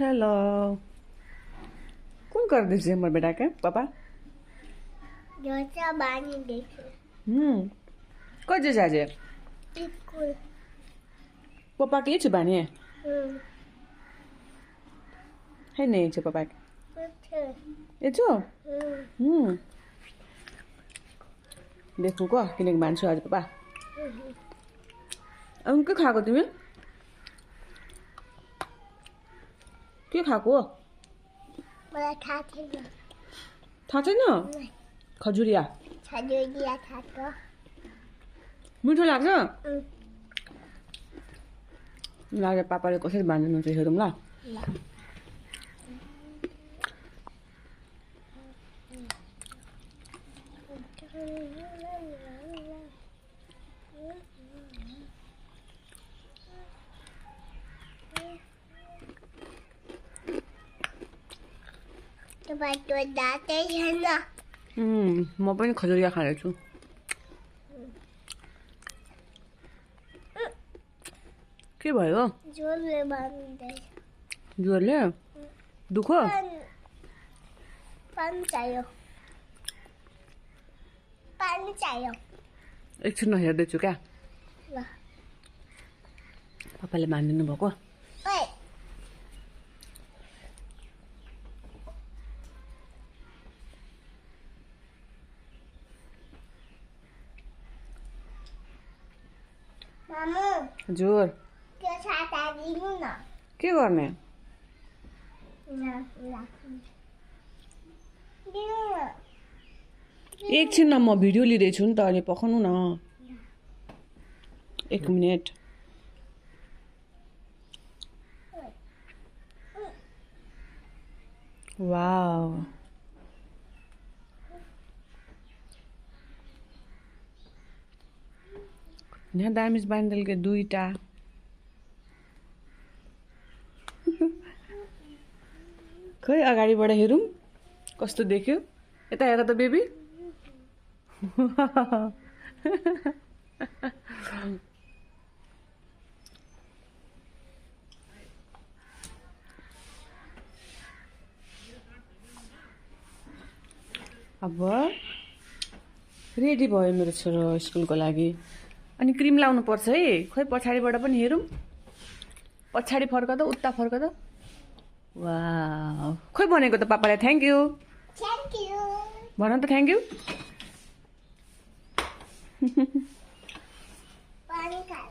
hello कौन कर दीजिए हमारे बेटा के पापा जैसा बानी देखे कहाँ जाजे स्कूल पापा के छ बानी है नहीं छ पापा के ए छो देखू को किन मान्छु आज पापा अब के खाएको तिमी के खाएको मलाई थाहा छैन थाहा छैन खजुरिया छजुरिया खाएको मिठो लाग्छ लाग्यो पापाले कसरी बाँध्नुहुन्छ हेरौँ ल तपाईँको दाँतै छैन म पनि खजुरिया खानेछु के भयो जोरले बाँध्दै ज्वरले दुःख पानी चाहियो पानी चाहियो एकछिन हेर्दैछु क्या ल पापाले मानिदिनु भएको ओइ मामु हजुर त्यो छाता दिनु न के गर्ने दिनु न एकछिन न म भिडियो लिँदैछु नि त अनि पखाउनु न एक मिनट वाव यहाँ दामिज बान्डलको दुईटा खै अगाडिबाट हेरौँ कस्तो देख्यो यता हेर त बेबी अब रेडी भयो मेरो छोरो स्कुलको लागि अनि क्रिम लाउनु पर्छ है खोइ पछाडिबाट पनि हेरौँ पछाडि फर्क त उता फर्क त वाह खोइ भनेको त पापालाई थ्याङ्क यू थ्याङ्क यू भन त थ्याङ्क यू पानी खायो